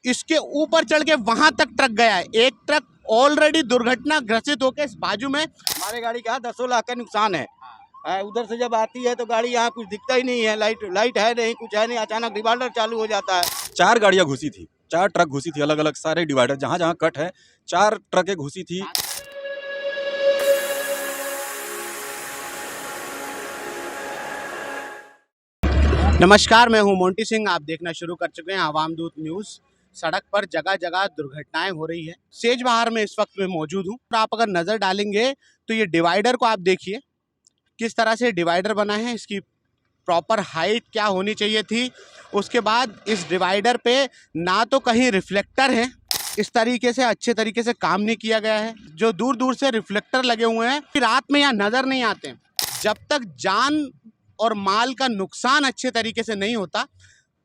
इसके ऊपर चढ़ के वहां तक ट्रक गया है। एक ट्रक ऑलरेडी दुर्घटना ग्रसित होकर इस बाजू में। हमारे गाड़ी का 10 लाख का नुकसान है। उधर से जब आती है तो गाड़ी यहाँ कुछ दिखता ही नहीं है, लाइट है नहीं, कुछ है नहीं, अचानक डिवाइडर चालू हो जाता है। 4 गाड़ियां घुसी थी, 4 ट्रक घुसी थी, अलग अलग सारे डिवाइडर जहां जहां कट है 4 ट्रकें घुसी थी। नमस्कार, मैं हूं मोंटी सिंह। आप देखना शुरू कर चुके हैं आवाम दूत न्यूज़। सड़क पर जगह जगह दुर्घटनाएं हो रही है। सेज बहार में इस वक्त मैं मौजूद हूं। तो आप अगर नज़र डालेंगे तो ये डिवाइडर को आप देखिए किस तरह से डिवाइडर बना है। इसकी प्रॉपर हाइट क्या होनी चाहिए थी। उसके बाद इस डिवाइडर पे ना तो कहीं रिफ्लेक्टर है, इस तरीके से अच्छे तरीके से काम नहीं किया गया है। जो दूर दूर से रिफ्लेक्टर लगे हुए हैं, रात में यहाँ नज़र नहीं आते। जब तक जान और माल का नुकसान अच्छे तरीके से नहीं होता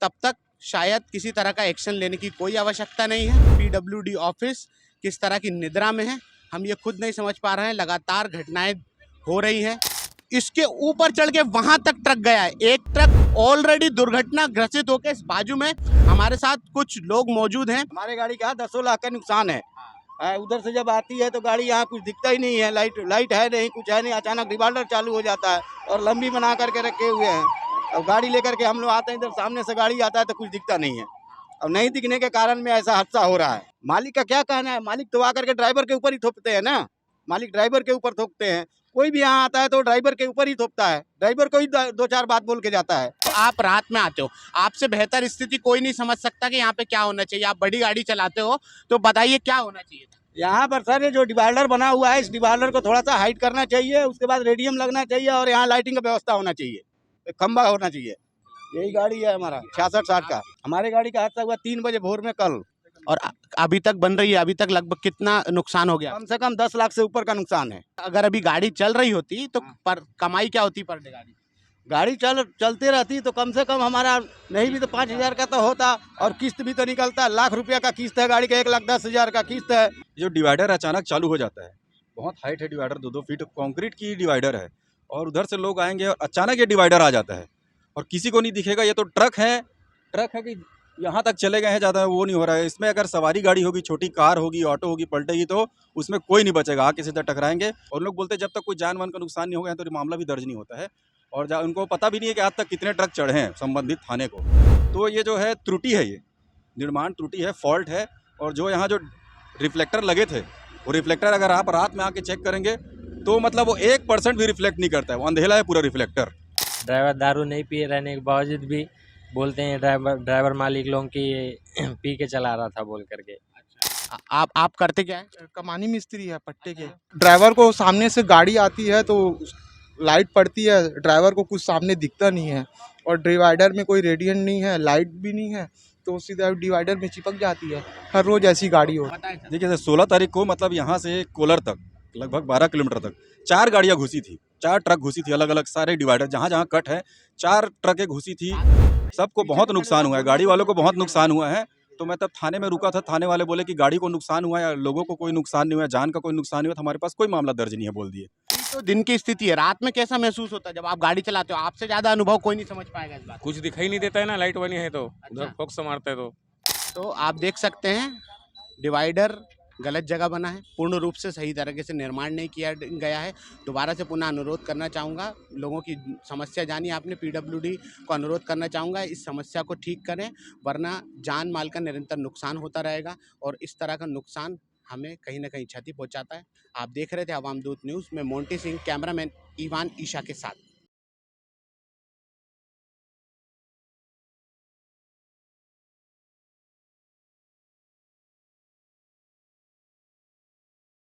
तब तक शायद किसी तरह का एक्शन लेने की कोई आवश्यकता नहीं है। पीडब्ल्यूडी ऑफिस किस तरह की निद्रा में है, हम ये खुद नहीं समझ पा रहे हैं। लगातार घटनाएं हो रही हैं। इसके ऊपर चढ़ के वहां तक ट्रक गया है। एक ट्रक ऑलरेडी दुर्घटना ग्रसित होकर इस बाजू में। हमारे साथ कुछ लोग मौजूद हैं। हमारे गाड़ी का 10 लाख का नुकसान है। उधर से जब आती है तो गाड़ी यहाँ कुछ दिखता ही नहीं है, लाइट है नहीं, कुछ है नहीं, अचानक डिवाइडर चालू हो जाता है और लंबी बना करके रखे हुए हैं। अब गाड़ी लेकर के हम लोग आते हैं, इधर सामने से गाड़ी आता है तो कुछ दिखता नहीं है। अब नहीं दिखने के कारण में ऐसा हादसा हो रहा है। मालिक का क्या कहना है? मालिक तो आकर के ड्राइवर के ऊपर ही थोपते हैं ना। मालिक ड्राइवर के ऊपर थोपते हैं। कोई भी यहाँ आता है तो ड्राइवर के ऊपर ही थोपता है, ड्राइवर को ही 2-4 बात बोल के जाता है। तो आप रात में आते हो, आपसे बेहतर स्थिति कोई नहीं समझ सकता कि यहाँ पे क्या होना चाहिए। आप बड़ी गाड़ी चलाते हो तो बताइए क्या होना चाहिए था। यहाँ पर सर ये जो डिवाइडर बना हुआ है, इस डिवाइडर को थोड़ा सा हाइट करना चाहिए। उसके बाद रेडियम लगना चाहिए और यहाँ लाइटिंग का व्यवस्था होना चाहिए, एक खंबा होना चाहिए। यही गाड़ी है हमारा 66-60 का। हमारे गाड़ी का हादसा हुआ 3 बजे भोर में कल। और अभी तक बन रही है। अभी तक लगभग कितना नुकसान हो गया? कम से कम 10 लाख से ऊपर का नुकसान है। अगर अभी गाड़ी चल रही होती तो पर कमाई क्या होती पर डे गाड़ी? गाड़ी चलती रहती तो कम से कम हमारा नहीं भी तो 5,000 का तो होता, और किस्त भी तो निकलता। लाख रुपया का किस्त है गाड़ी का, 1,10,000 का किस्त है। जो डिवाइडर अचानक चालू हो जाता है, बहुत हाइट है डिवाइडर, 2-2 फीट कंक्रीट की डिवाइडर है, और उधर से लोग आएंगे और अचानक ये डिवाइडर आ जाता है और किसी को नहीं दिखेगा। ये तो ट्रक है कि यहाँ तक चले गए हैं, ज़्यादा वो नहीं हो रहा है। इसमें अगर सवारी गाड़ी होगी, छोटी कार होगी, ऑटो होगी, पलटेगी तो उसमें कोई नहीं बचेगा, आके सीधा टकराएंगे। और लोग बोलते हैं जब तक कोई जान वान का नुकसान नहीं होगा तो मामला भी दर्ज नहीं होता है। और उनको पता भी नहीं है कि आज तक कितने ट्रक चढ़े हैं संबंधित थाने को। तो ये जो है त्रुटि है, ये निर्माण त्रुटि है, फॉल्ट है। और जो यहाँ जो रिफ्लेक्टर लगे थे, वो रिफ्लेक्टर अगर आप रात में आके चेक करेंगे तो मतलब वो 1% भी रिफ्लेक्ट नहीं करता है, वो अंधेला है पूरा रिफ्लेक्टर। ड्राइवर दारू नहीं पिए रहने के बावजूद भी बोलते हैं ड्राइवर मालिक लोग कि पी के चला रहा था बोल करके। आप करते क्या है? कमानी मिस्त्री है पट्टे के। ड्राइवर को सामने से गाड़ी आती है तो लाइट पड़ती है, ड्राइवर को कुछ सामने दिखता नहीं है, और डिवाइडर में कोई रेडियन नहीं है, लाइट भी नहीं है, तो सीधा डिवाइडर में चिपक जाती है। हर रोज ऐसी गाड़ी हो। देखिए 16 तारीख को मतलब यहाँ से कोलर तक लगभग 12 किलोमीटर तक 4 गाड़ियाँ घुसी थी, 4 ट्रक घुसी थी, अलग अलग सारे डिवाइडर जहाँ जहाँ कट है 4 ट्रकें घुसी थी। सबको बहुत नुकसान हुआ है, गाड़ी वालों को बहुत नुकसान हुआ है। तो मैं तब थाने में रुका था, थाने वाले बोले कि गाड़ी को नुकसान हुआ है, लोगों को कोई नुकसान नहीं हुआ, जान का कोई नुकसान नहीं हुआ। तो हमारे पास कोई मामला दर्ज नहीं है, बोल दिए। तो दिन की स्थिति है, रात में कैसा महसूस होता है जब आप गाड़ी चलाते हो? आपसे ज्यादा अनुभव कोई नहीं समझ पाएगा इस बात। कुछ दिखाई नहीं देता है ना, लाइट बनी है तो अच्छा। उधर फोकस मारते हैं तो आप देख सकते हैं डिवाइडर गलत जगह बना है, पूर्ण रूप से सही तरीके से निर्माण नहीं किया गया है। दोबारा से पुनः अनुरोध करना चाहूँगा, लोगों की समस्या जानी आपने, पीडब्ल्यूडी को अनुरोध करना चाहूँगा इस समस्या को ठीक करें, वरना जान माल का निरंतर नुकसान होता रहेगा और इस तरह का नुकसान हमें कहीं ना कहीं क्षति पहुँचाता है। आप देख रहे थे आवाम दूत न्यूज़ में मोंटी सिंह, कैमरामैन इवान ईशा के साथ।